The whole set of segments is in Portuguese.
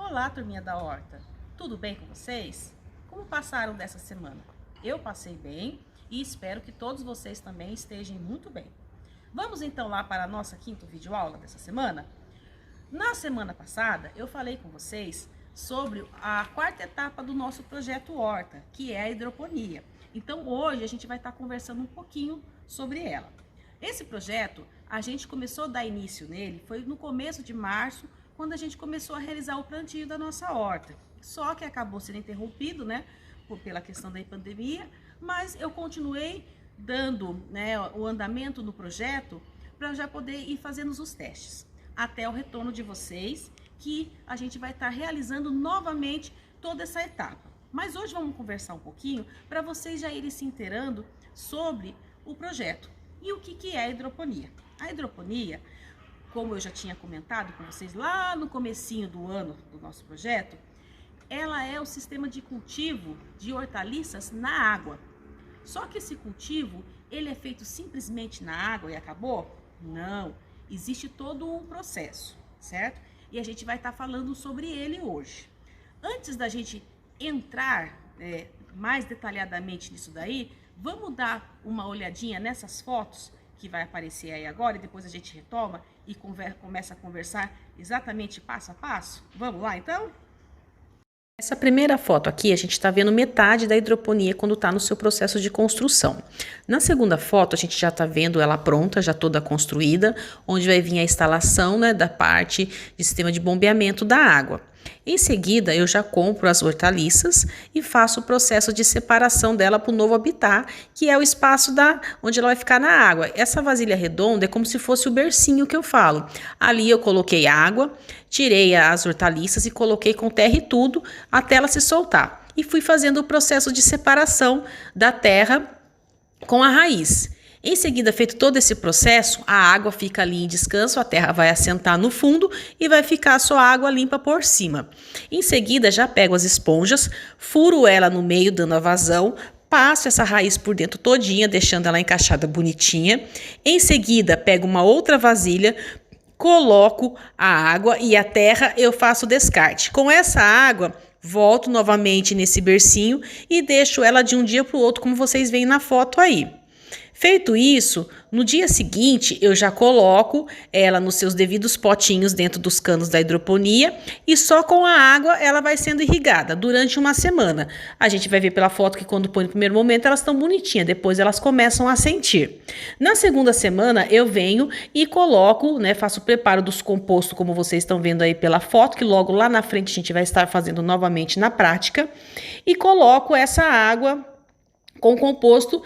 Olá, turminha da horta! Tudo bem com vocês? Como passaram dessa semana? Eu passei bem e espero que todos vocês também estejam muito bem. Vamos então lá para a nossa quinta videoaula dessa semana? Na semana passada, eu falei com vocês sobre a quarta etapa do nosso projeto Horta, que é a hidroponia. Então, hoje a gente vai estar conversando um pouquinho sobre ela. Esse projeto, a gente começou a dar início nele, foi no começo de março, quando a gente começou a realizar o plantio da nossa horta. Só que acabou sendo interrompido, né, pela questão da pandemia, mas eu continuei dando, né, o andamento no projeto para já poder ir fazendo os testes, até o retorno de vocês, que a gente vai estar realizando novamente toda essa etapa. Mas hoje vamos conversar um pouquinho para vocês já irem se inteirando sobre o projeto. E o que é a hidroponia? A hidroponia, como eu já tinha comentado com vocês lá no comecinho do ano do nosso projeto, ela é o sistema de cultivo de hortaliças na água. Só que esse cultivo, ele é feito simplesmente na água e acabou? Não, existe todo um processo, certo? E a gente vai estar falando sobre ele hoje. Antes da gente entrar mais detalhadamente nisso daí, vamos dar uma olhadinha nessas fotos que vai aparecer aí agora e depois a gente retoma e começa a conversar exatamente passo a passo? Vamos lá então? Essa primeira foto aqui, a gente está vendo metade da hidroponia quando está no seu processo de construção. Na segunda foto, a gente já está vendo ela pronta, já toda construída, onde vai vir a instalação, né, da parte de sistema de bombeamento da água. Em seguida, eu já compro as hortaliças e faço o processo de separação dela para o novo habitat, que é o espaço onde ela vai ficar na água. Essa vasilha redonda é como se fosse o bercinho que eu falo. Ali eu coloquei água, tirei as hortaliças e coloquei com terra e tudo até ela se soltar. E fui fazendo o processo de separação da terra com a raiz. Em seguida, feito todo esse processo, a água fica ali em descanso, a terra vai assentar no fundo e vai ficar só água limpa por cima. Em seguida, já pego as esponjas, furo ela no meio, dando a vazão, passo essa raiz por dentro todinha, deixando ela encaixada bonitinha. Em seguida, pego uma outra vasilha, coloco a água e a terra, eu faço o descarte. Com essa água, volto novamente nesse bercinho e deixo ela de um dia para o outro, como vocês veem na foto aí. Feito isso, no dia seguinte eu já coloco ela nos seus devidos potinhos dentro dos canos da hidroponia e só com a água ela vai sendo irrigada durante uma semana. A gente vai ver pela foto que quando põe no primeiro momento elas estão bonitinhas, depois elas começam a sentir. Na segunda semana eu venho e coloco, né, faço o preparo dos compostos, como vocês estão vendo aí pela foto, que logo lá na frente a gente vai estar fazendo novamente na prática, e coloco essa água com composto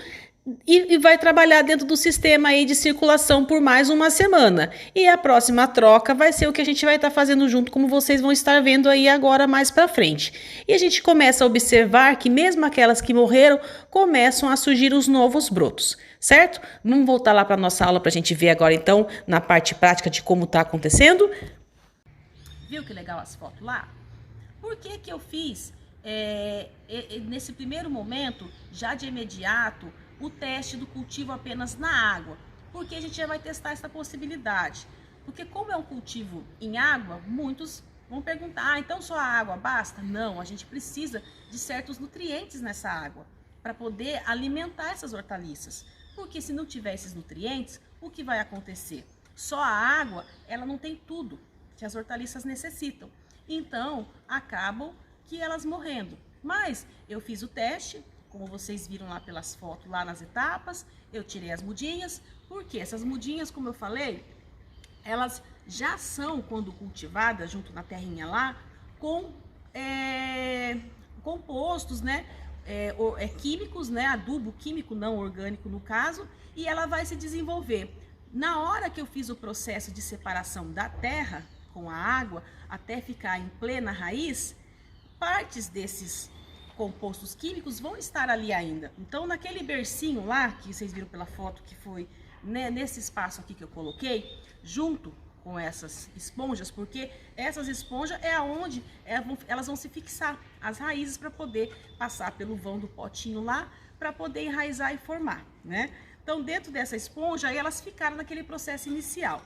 e vai trabalhar dentro do sistema aí de circulação por mais uma semana. E a próxima troca vai ser o que a gente vai estar fazendo junto, como vocês vão estar vendo aí agora mais para frente. E a gente começa a observar que mesmo aquelas que morreram, começam a surgir os novos brotos, certo? Vamos voltar lá para a nossa aula para a gente ver agora então, na parte prática de como está acontecendo. Viu que legal as fotos lá? Por que eu fiz, nesse primeiro momento, já de imediato, o teste do cultivo apenas na água? Porque a gente já vai testar essa possibilidade. Porque como é um cultivo em água, muitos vão perguntar, então só a água basta? Não, a gente precisa de certos nutrientes nessa água para poder alimentar essas hortaliças. Porque se não tiver esses nutrientes, o que vai acontecer? Só a água, ela não tem tudo que as hortaliças necessitam. Então, acabam que elas morrendo. Mas eu fiz o teste, como vocês viram lá pelas fotos, lá nas etapas, eu tirei as mudinhas, porque essas mudinhas, como eu falei, elas já são, quando cultivadas junto na terrinha lá, com compostos, né, químicos, né, adubo químico não orgânico no caso, e ela vai se desenvolver. Na hora que eu fiz o processo de separação da terra com a água, até ficar em plena raiz, partes desses compostos químicos vão estar ali ainda. Então, naquele bercinho lá, que vocês viram pela foto, que foi, né, nesse espaço aqui que eu coloquei, junto com essas esponjas, porque essas esponjas é aonde elas vão se fixar, as raízes, para poder passar pelo vão do potinho lá, para poder enraizar e formar, né? Então, dentro dessa esponja, aí elas ficaram naquele processo inicial.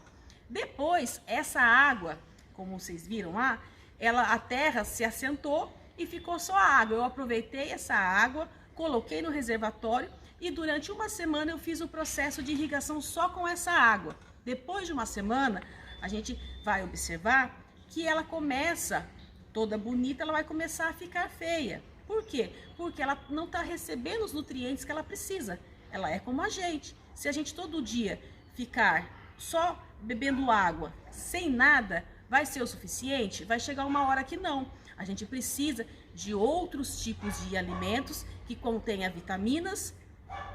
Depois, essa água, como vocês viram lá, a terra se assentou e ficou só a água. Eu aproveitei essa água, coloquei no reservatório e durante uma semana eu fiz o processo de irrigação só com essa água. Depois de uma semana, a gente vai observar que ela começa, toda bonita, ela vai começar a ficar feia. Por quê? Porque ela não está recebendo os nutrientes que ela precisa. Ela é como a gente. Se a gente todo dia ficar só bebendo água, sem nada, vai ser o suficiente? Vai chegar uma hora que não. A gente precisa de outros tipos de alimentos que contenham vitaminas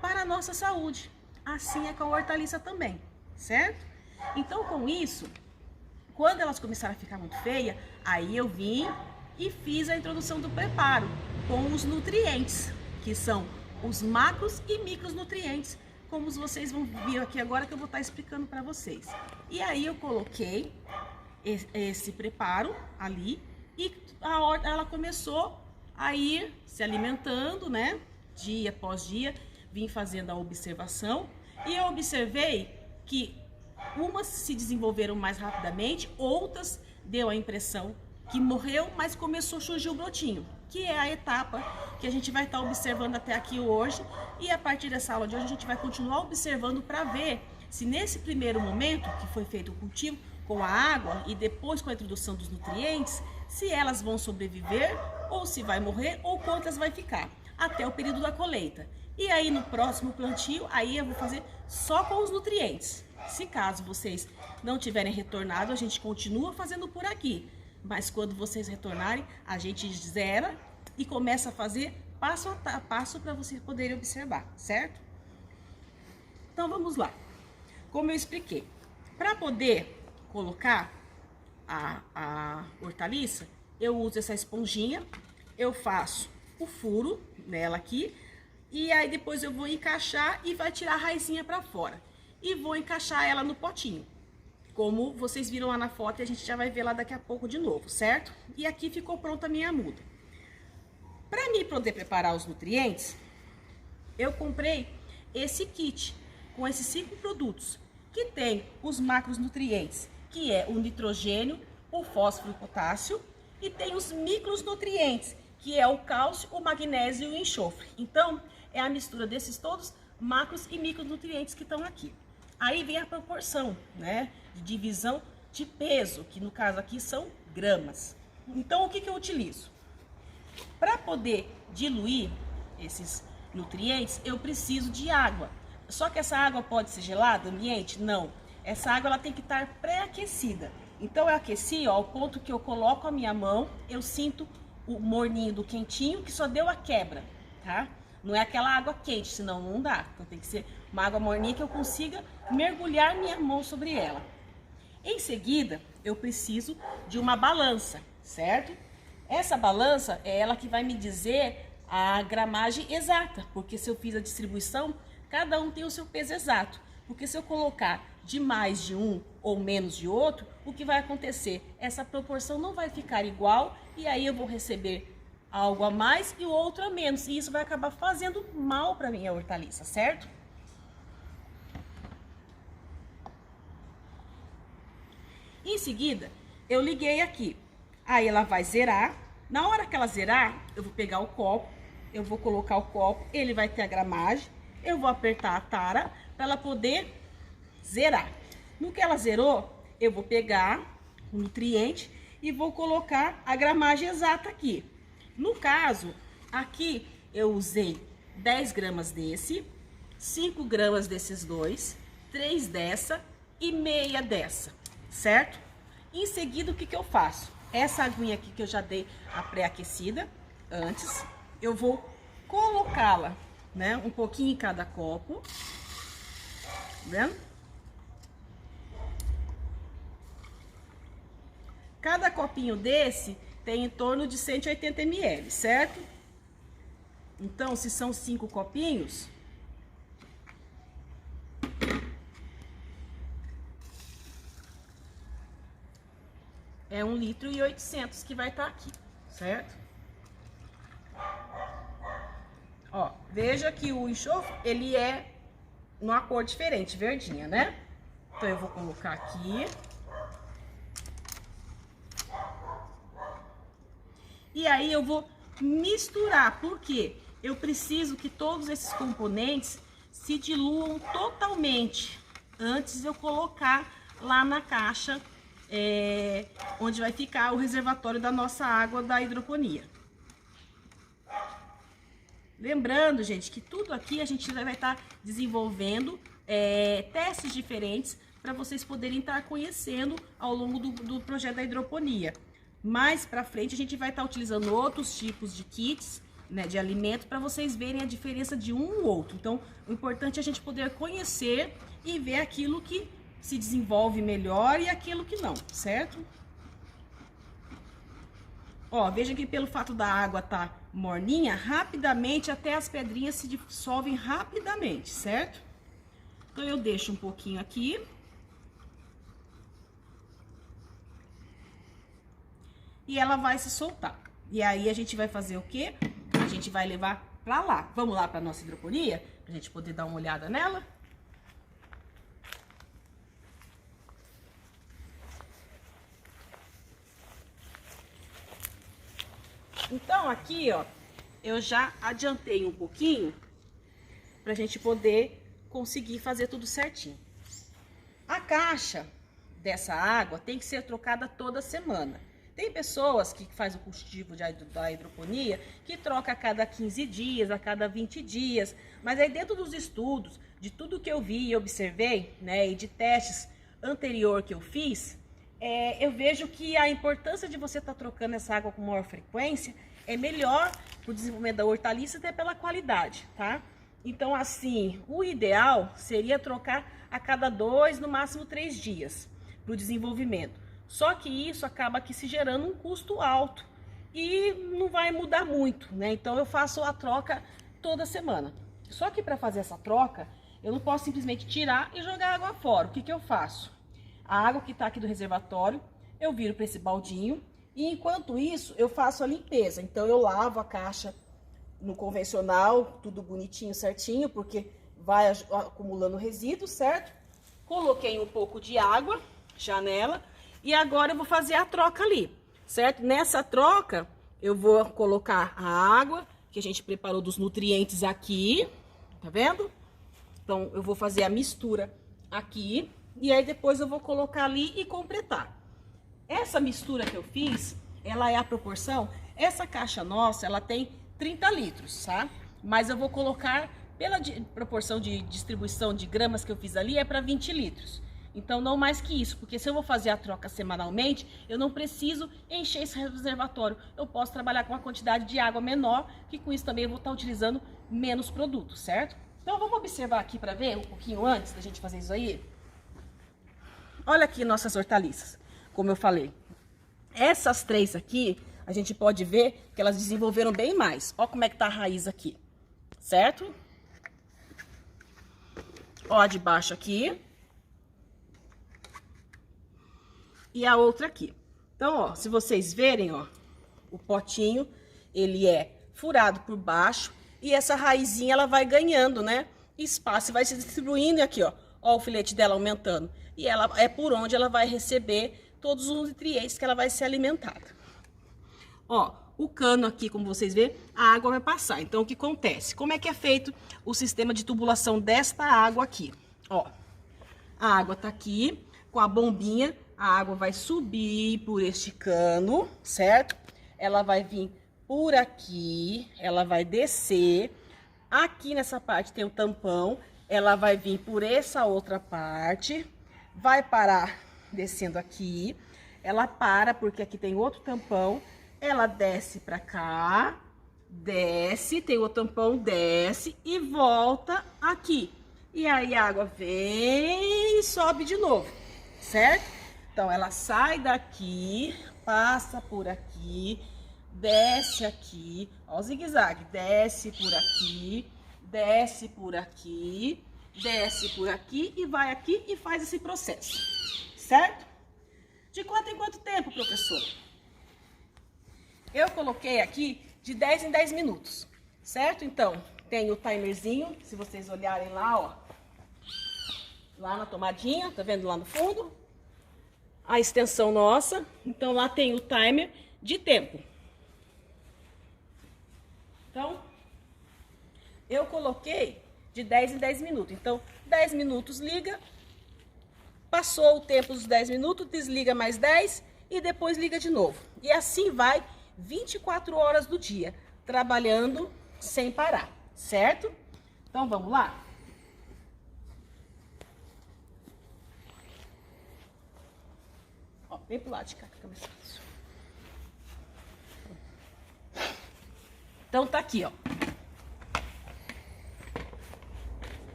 para a nossa saúde. Assim é com a hortaliça também, certo? Então, com isso, quando elas começaram a ficar muito feias, aí eu vim e fiz a introdução do preparo com os nutrientes, que são os macros e micronutrientes, como vocês vão ver aqui agora que eu vou estar explicando para vocês. E aí eu coloquei esse preparo ali e ela começou a ir se alimentando, né? Dia após dia, vim fazendo a observação e eu observei que umas se desenvolveram mais rapidamente, outras deu a impressão que morreu, mas começou a surgir o brotinho, que é a etapa que a gente vai estar observando até aqui hoje. E a partir dessa aula de hoje a gente vai continuar observando para ver se nesse primeiro momento que foi feito o cultivo com a água e depois com a introdução dos nutrientes, se elas vão sobreviver ou se vai morrer ou quantas vai ficar até o período da colheita. E aí no próximo plantio, aí eu vou fazer só com os nutrientes. Se caso vocês não tiverem retornado, a gente continua fazendo por aqui. Mas quando vocês retornarem, a gente zera e começa a fazer passo a passo para vocês poderem observar, certo? Então vamos lá. Como eu expliquei, para poder colocar a hortaliça, eu uso essa esponjinha, eu faço o furo nela aqui e aí depois eu vou encaixar e vai tirar a raizinha para fora. E vou encaixar ela no potinho. Como vocês viram lá na foto e a gente já vai ver lá daqui a pouco de novo, certo? E aqui ficou pronta a minha muda. Para mim poder preparar os nutrientes, eu comprei esse kit com esses 5 produtos, que tem os macronutrientes, que é o nitrogênio, o fósforo e o potássio, e tem os micronutrientes, que é o cálcio, o magnésio e o enxofre. Então, é a mistura desses todos macros e micronutrientes que estão aqui. Aí vem a proporção, né, de divisão de peso, que no caso aqui são gramas. Então, o que eu utilizo? Para poder diluir esses nutrientes, eu preciso de água. Só que essa água pode ser gelada, ambiente? Não. Essa água ela tem que estar pré-aquecida. Então, eu aqueci, ó, ao ponto que eu coloco a minha mão, eu sinto o morninho do quentinho, que só deu a quebra, tá? Não é aquela água quente, senão não dá. Então tem que ser uma água morninha que eu consiga mergulhar minha mão sobre ela. Em seguida, eu preciso de uma balança, certo? Essa balança é ela que vai me dizer a gramagem exata, porque se eu fiz a distribuição, cada um tem o seu peso exato. Porque se eu colocar de mais de um ou menos de outro, o que vai acontecer? Essa proporção não vai ficar igual e aí eu vou receber algo a mais e o outro a menos. E isso vai acabar fazendo mal para minha hortaliça, certo? Em seguida, eu liguei aqui. Aí ela vai zerar. Na hora que ela zerar, eu vou pegar o copo, eu vou colocar o copo, ele vai ter a gramagem, eu vou apertar a tara para ela poder zerar. No que ela zerou, eu vou pegar o nutriente e vou colocar a gramagem exata aqui. No caso, aqui eu usei 10 gramas desse, 5 gramas desses dois, 3 dessa e meia dessa, certo? Em seguida, o que eu faço? Essa aguinha aqui que eu já dei a pré-aquecida antes, eu vou colocá-la, né, um pouquinho em cada copo, tá vendo? Cada copinho desse tem em torno de 180 ml, certo? Então, se são 5 copinhos, é 1,8 litro que vai estar aqui, certo? Ó, veja que o enxofre, ele é numa cor diferente, verdinha, né? Então, eu vou colocar aqui. E aí eu vou misturar, porque eu preciso que todos esses componentes se diluam totalmente antes de eu colocar lá na caixa onde vai ficar o reservatório da nossa água da hidroponia. Lembrando, gente, que tudo aqui a gente vai estar desenvolvendo testes diferentes para vocês poderem estar conhecendo ao longo do projeto da hidroponia. Mais para frente a gente vai estar utilizando outros tipos de kits, né, de alimento, para vocês verem a diferença de um ou outro. Então, o importante é a gente poder conhecer e ver aquilo que se desenvolve melhor e aquilo que não, certo? Ó, veja que pelo fato da água estar morninha, rapidamente até as pedrinhas se dissolvem rapidamente, certo? Então, eu deixo um pouquinho aqui. E ela vai se soltar. E aí a gente vai fazer o quê? A gente vai levar pra lá. Vamos lá pra nossa hidroponia? Pra gente poder dar uma olhada nela? Então aqui, ó, eu já adiantei um pouquinho pra gente poder conseguir fazer tudo certinho. A caixa dessa água tem que ser trocada toda semana. Tem pessoas que fazem o cultivo da hidroponia que troca a cada 15 dias, a cada 20 dias. Mas aí dentro dos estudos, de tudo que eu vi e observei, né, e de testes anterior que eu fiz, eu vejo que a importância de você estar trocando essa água com maior frequência é melhor para o desenvolvimento da hortaliça, até pela qualidade, tá? Então, assim, o ideal seria trocar a cada 2, no máximo 3 dias para o desenvolvimento. Só que isso acaba aqui se gerando um custo alto e não vai mudar muito, né? Então eu faço a troca toda semana. Só que para fazer essa troca, eu não posso simplesmente tirar e jogar água fora. O que eu faço? A água que está aqui do reservatório, eu viro para esse baldinho e enquanto isso eu faço a limpeza. Então eu lavo a caixa no convencional, tudo bonitinho, certinho, porque vai acumulando resíduos, certo? Coloquei um pouco de água já nela. E agora eu vou fazer a troca ali, certo? Nessa troca, eu vou colocar a água que a gente preparou dos nutrientes aqui, tá vendo? Então, eu vou fazer a mistura aqui e aí depois eu vou colocar ali e completar. Essa mistura que eu fiz, ela é a proporção, essa caixa nossa, ela tem 30 litros, tá? Mas eu vou colocar, pela proporção de distribuição de gramas que eu fiz ali, é para 20 litros. Então, não mais que isso, porque se eu vou fazer a troca semanalmente, eu não preciso encher esse reservatório. Eu posso trabalhar com uma quantidade de água menor, que com isso também eu vou estar utilizando menos produtos, certo? Então, vamos observar aqui para ver um pouquinho antes da gente fazer isso aí? Olha aqui nossas hortaliças, como eu falei. Essas 3 aqui, a gente pode ver que elas desenvolveram bem mais. Olha como é que tá a raiz aqui, certo? Ó a de baixo aqui. E a outra aqui. Então, ó, se vocês verem, ó, o potinho, ele é furado por baixo e essa raizinha, ela vai ganhando, né, espaço e vai se distribuindo. E aqui, ó, o filete dela aumentando. E ela é por onde ela vai receber todos os nutrientes que ela vai ser alimentada. Ó, o cano aqui, como vocês veem, a água vai passar. Então, o que acontece? Como é que é feito o sistema de tubulação desta água aqui? Ó, a água tá aqui com a bombinha. A água vai subir por este cano, certo? Ela vai vir por aqui, ela vai descer. Aqui nessa parte tem o tampão, ela vai vir por essa outra parte, vai parar descendo aqui. Ela para porque aqui tem outro tampão, ela desce pra cá, desce, tem outro tampão, desce e volta aqui. E aí a água vem e sobe de novo, certo? Então, ela sai daqui, passa por aqui, desce aqui, ó o zigue-zague, desce por aqui, desce por aqui, desce por aqui e vai aqui e faz esse processo, certo? De quanto em quanto tempo, professor? Eu coloquei aqui de 10 em 10 minutos, certo? Então, tem o timerzinho, se vocês olharem lá, ó, lá na tomadinha, tá vendo lá no fundo? A extensão nossa, então lá tem o timer de tempo. Então, eu coloquei de 10 em 10 minutos. Então, 10 minutos liga, passou o tempo dos 10 minutos, desliga mais 10 e depois liga de novo. E assim vai 24 horas do dia, trabalhando sem parar, certo? Então, vamos lá? Ó, vem pro lado de cá, fica mais fácil. Então, tá aqui, ó.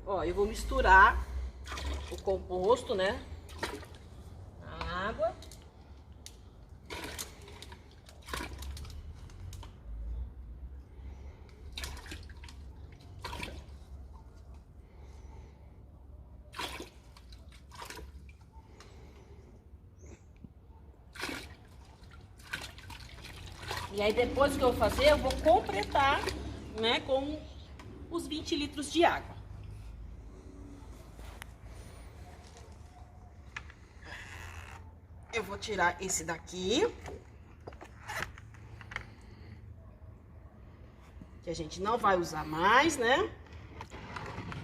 Ó, eu vou misturar o composto, né? A água. E aí depois que eu vou fazer, eu vou completar, né, com os 20 litros de água. Eu vou tirar esse daqui, que a gente não vai usar mais, né?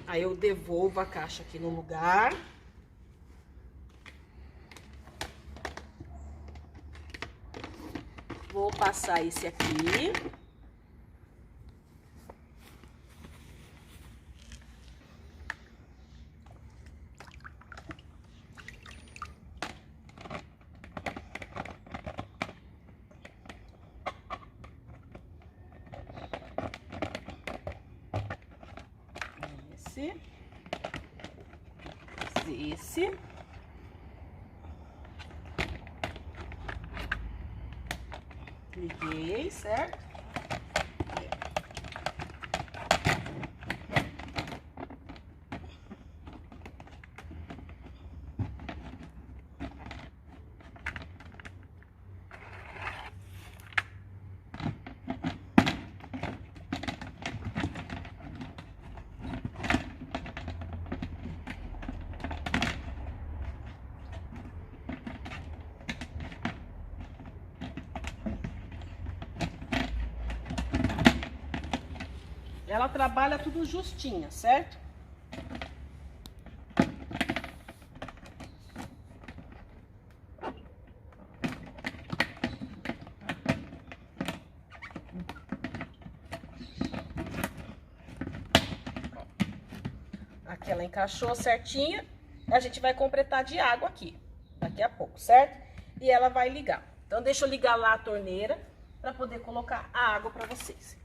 Aí eu devolvo a caixa aqui no lugar. Vou passar esse aqui. Esse. Liguei, certo? Ela trabalha tudo justinha, certo? Aqui ela encaixou certinha. A gente vai completar de água aqui, daqui a pouco, certo? E ela vai ligar. Então, deixa eu ligar lá a torneira para poder colocar a água para vocês.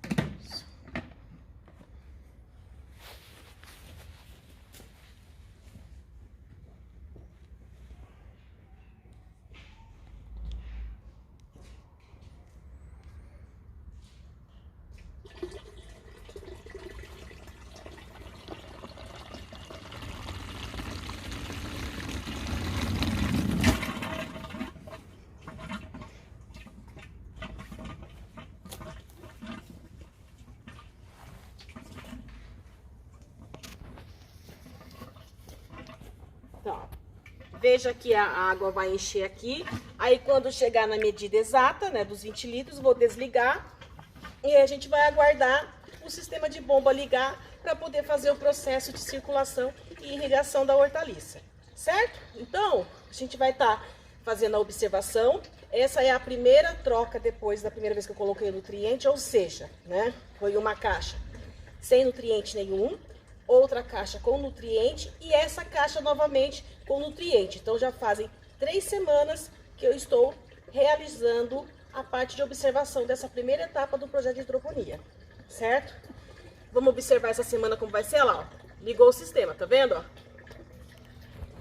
Então, veja que a água vai encher aqui. Aí, quando chegar na medida exata, né, dos 20 litros, vou desligar. E aí a gente vai aguardar o sistema de bomba ligar para poder fazer o processo de circulação e irrigação da hortaliça, certo? Então, a gente vai estar fazendo a observação. Essa é a primeira troca depois da primeira vez que eu coloquei o nutriente, ou seja, né, foi uma caixa sem nutriente nenhum, outra caixa com nutriente e essa caixa novamente com nutriente. Então, já fazem 3 semanas que eu estou realizando a parte de observação dessa primeira etapa do projeto de hidroponia, certo? Vamos observar essa semana como vai ser, lá, ó. Ligou o sistema, tá vendo, ó?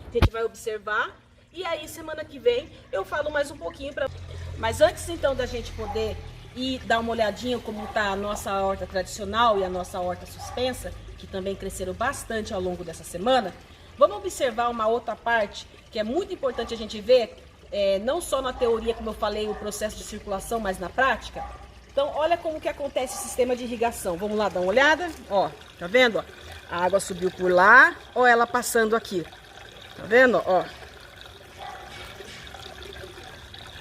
A gente vai observar e aí semana que vem eu falo mais um pouquinho para. Mas antes então da gente poder ir dar uma olhadinha como tá a nossa horta tradicional e a nossa horta suspensa, que também cresceram bastante ao longo dessa semana, vamos observar uma outra parte que é muito importante a gente ver, não só na teoria, como eu falei, o processo de circulação, mas na prática. Então, olha como que acontece o sistema de irrigação. Vamos lá dar uma olhada? Ó, tá vendo? Ó? A água subiu por lá, ó, ela passando aqui. Tá vendo? Ó.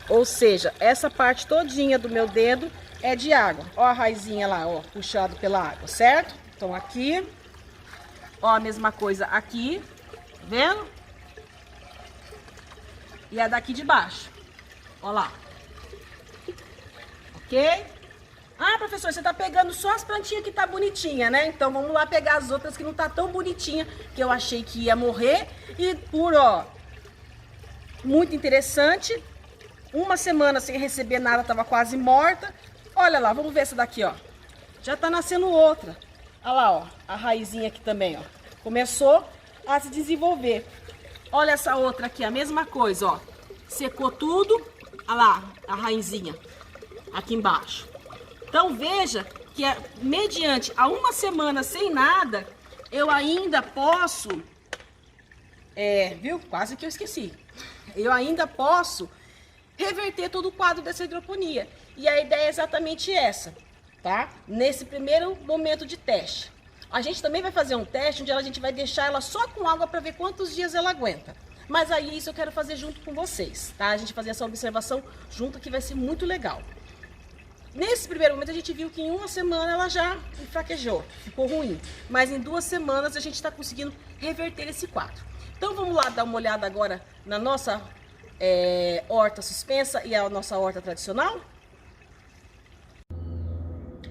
Ou seja, essa parte todinha do meu dedo é de água. Ó a raizinha lá, ó, puxado pela água, certo? Então aqui, ó a mesma coisa aqui, tá vendo? E a daqui de baixo, ó lá. Ok? Ah, professor, você tá pegando só as plantinhas que tá bonitinha, né? Então vamos lá pegar as outras que não tá tão bonitinha, que eu achei que ia morrer. E por, ó, muito interessante, uma semana sem receber nada, tava quase morta. Olha lá, vamos ver essa daqui, ó. Já tá nascendo outra. Olha lá, ó, a raizinha aqui também, ó. Começou a se desenvolver. Olha essa outra aqui, a mesma coisa, ó. Secou tudo. Olha lá, a raizinha aqui embaixo. Então veja que mediante a uma semana sem nada, eu ainda posso, viu? Quase que eu esqueci. Eu ainda posso reverter todo o quadro dessa hidroponia. E a ideia é exatamente essa, tá? Nesse primeiro momento de teste. A gente também vai fazer um teste onde a gente vai deixar ela só com água para ver quantos dias ela aguenta. Mas aí isso eu quero fazer junto com vocês, tá? A gente fazer essa observação junto que vai ser muito legal. Nesse primeiro momento a gente viu que em uma semana ela já enfraquejou, ficou ruim. Mas em 2 semanas a gente está conseguindo reverter esse quadro. Então vamos lá dar uma olhada agora na nossa horta suspensa e a nossa horta tradicional.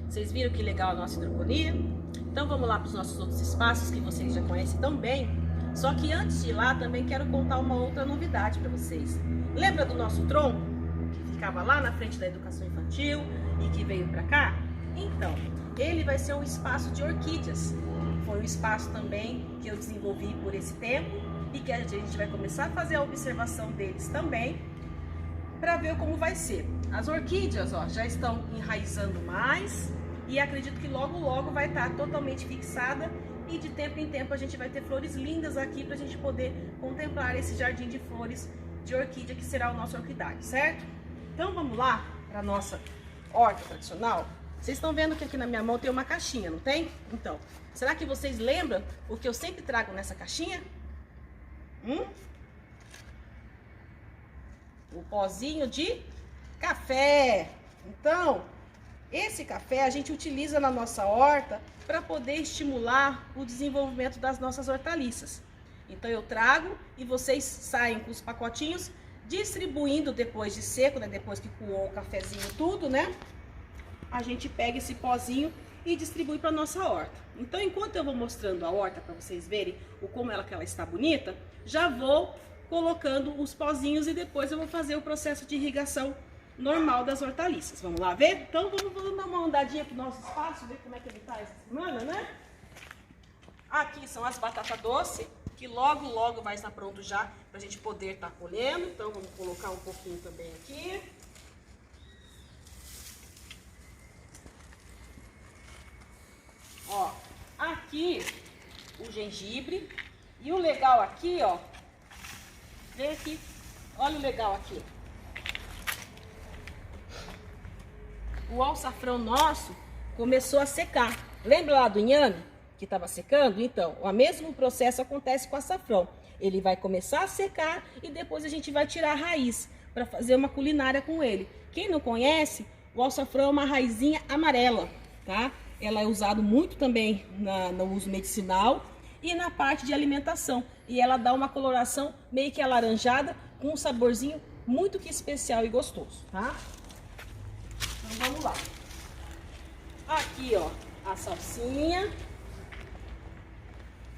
Vocês viram que legal a nossa hidroponia? Então vamos lá para os nossos outros espaços que vocês já conhecem tão bem. Só que antes de ir lá também quero contar uma outra novidade para vocês. Lembra do nosso tronco que ficava lá na frente da educação infantil e que veio para cá? Então, ele vai ser um espaço de orquídeas. Foi um espaço também que eu desenvolvi por esse tempo e que a gente vai começar a fazer a observação deles também para ver como vai ser. As orquídeas, ó, já estão enraizando mais e acredito que logo logo vai estar totalmente fixada e de tempo em tempo a gente vai ter flores lindas aqui para a gente poder contemplar esse jardim de flores de orquídea que será o nosso orquidário, certo? Então vamos lá para a nossa horta tradicional. Vocês estão vendo que aqui na minha mão tem uma caixinha, não tem? Então, será que vocês lembram o que eu sempre trago nessa caixinha? O pozinho de café. Então, esse café a gente utiliza na nossa horta para poder estimular o desenvolvimento das nossas hortaliças. Então eu trago e vocês saem com os pacotinhos, distribuindo depois de seco, né? Depois que coou o cafezinho tudo, né? A gente pega esse pozinho e distribui para nossa horta. Então, enquanto eu vou mostrando a horta para vocês verem como ela está bonita, já vou colocando os pozinhos e depois eu vou fazer o processo de irrigação normal das hortaliças. Vamos lá ver? Então vamos dar uma andadinha pro nosso espaço, ver como é que ele tá essa semana, né? Aqui são as batatas doces, que logo logo vai estar pronto já pra gente poder estar colhendo. Então vamos colocar um pouquinho também aqui. Ó, aqui o gengibre. E o legal aqui, ó, vem aqui, olha o legal aqui. O alçafrão nosso começou a secar. Lembra lá do inhame que estava secando? Então, o mesmo processo acontece com o açafrão. Ele vai começar a secar e depois a gente vai tirar a raiz para fazer uma culinária com ele. Quem não conhece, o alçafrão é uma raizinha amarela, tá? Ela é usada muito também no uso medicinal e na parte de alimentação. E ela dá uma coloração meio que alaranjada com um saborzinho muito que especial e gostoso, tá? Então vamos lá. Aqui, ó, a salsinha.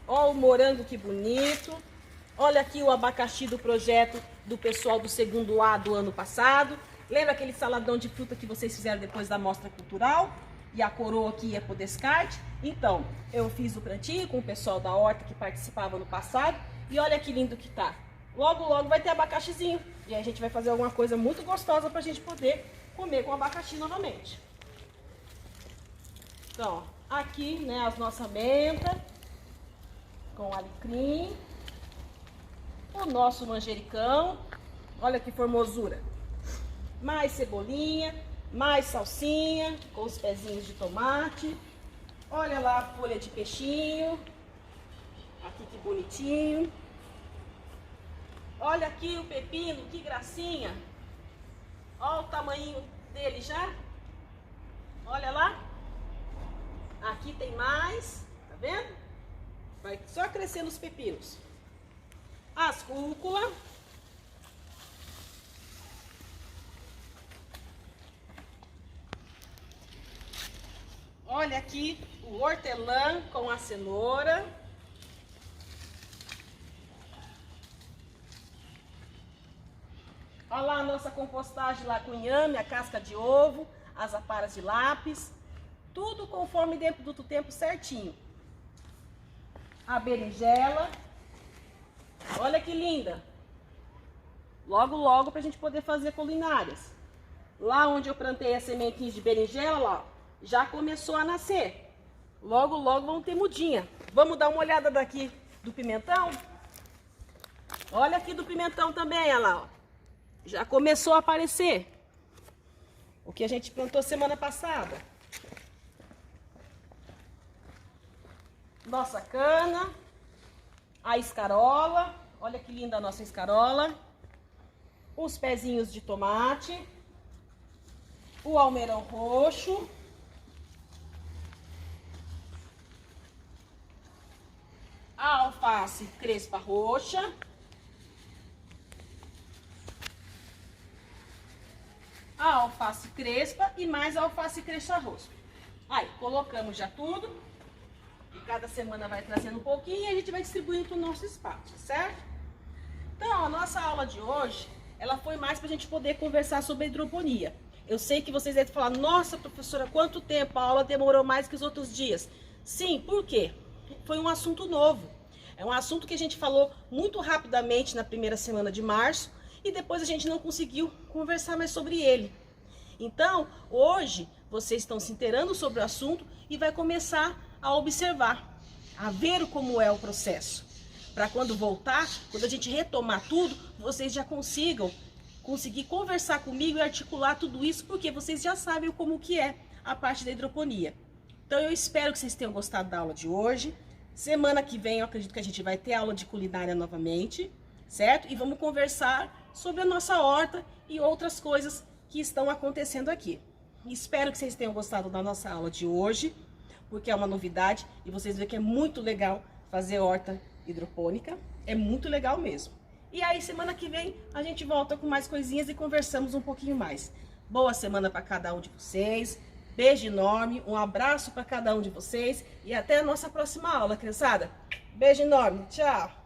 Ó o morango que bonito. Olha aqui o abacaxi do projeto do pessoal do 2º A do ano passado. Lembra aquele saladão de fruta que vocês fizeram depois da mostra cultural? E a coroa que ia pro descarte? Então, eu fiz o plantinho com o pessoal da horta que participava no passado. E olha que lindo que tá. Logo, logo vai ter abacaxizinho. E aí a gente vai fazer alguma coisa muito gostosa pra gente poder comer com abacaxi novamente. Então, ó, aqui, né, as nossas mentas com alecrim. O nosso manjericão. Olha que formosura. Mais cebolinha, mais salsinha com os pezinhos de tomate. Olha lá a folha de peixinho. Aqui que bonitinho. Olha aqui o pepino, que gracinha. Olha o tamanho dele já. Olha lá. Aqui tem mais, tá vendo? Vai só crescendo os pepinos. As rúcula. Olha aqui o hortelã com a cenoura. Olha lá a nossa compostagem lá com inhame, a casca de ovo, as aparas de lápis. Tudo conforme dentro do tempo certinho. A berinjela. Olha que linda. Logo, logo pra gente poder fazer culinárias. Lá onde eu plantei as sementinhas de berinjela, lá, já começou a nascer. Logo, logo vão ter mudinha. Vamos dar uma olhada daqui do pimentão? Olha aqui do pimentão também, olha lá, ó. Já começou a aparecer. O que a gente plantou semana passada. Nossa cana. A escarola. Olha que linda a nossa escarola. Os pezinhos de tomate. O almeirão roxo. A alface crespa roxa. A alface crespa e mais a alface crespa roxa. Aí, colocamos já tudo. E cada semana vai trazendo um pouquinho e a gente vai distribuindo para o nosso espaço, certo? Então, a nossa aula de hoje, ela foi mais para a gente poder conversar sobre a hidroponia. Eu sei que vocês devem falar, nossa, professora, quanto tempo? A aula demorou mais que os outros dias. Sim, por quê? Foi um assunto novo. É um assunto que a gente falou muito rapidamente na primeira semana de março e depois a gente não conseguiu conversar mais sobre ele. Então, hoje, vocês estão se inteirando sobre o assunto e vai começar a observar, a ver como é o processo. Para quando voltar, quando a gente retomar tudo, vocês já conseguir conversar comigo e articular tudo isso, porque vocês já sabem como que é a parte da hidroponia. Então, eu espero que vocês tenham gostado da aula de hoje. Semana que vem, eu acredito que a gente vai ter aula de culinária novamente, certo? E vamos conversar sobre a nossa horta e outras coisas que estão acontecendo aqui. Espero que vocês tenham gostado da nossa aula de hoje, porque é uma novidade e vocês veem que é muito legal fazer horta hidropônica. É muito legal mesmo. E aí, semana que vem, a gente volta com mais coisinhas e conversamos um pouquinho mais. Boa semana para cada um de vocês. Beijo enorme, um abraço para cada um de vocês e até a nossa próxima aula, criançada. Beijo enorme, tchau!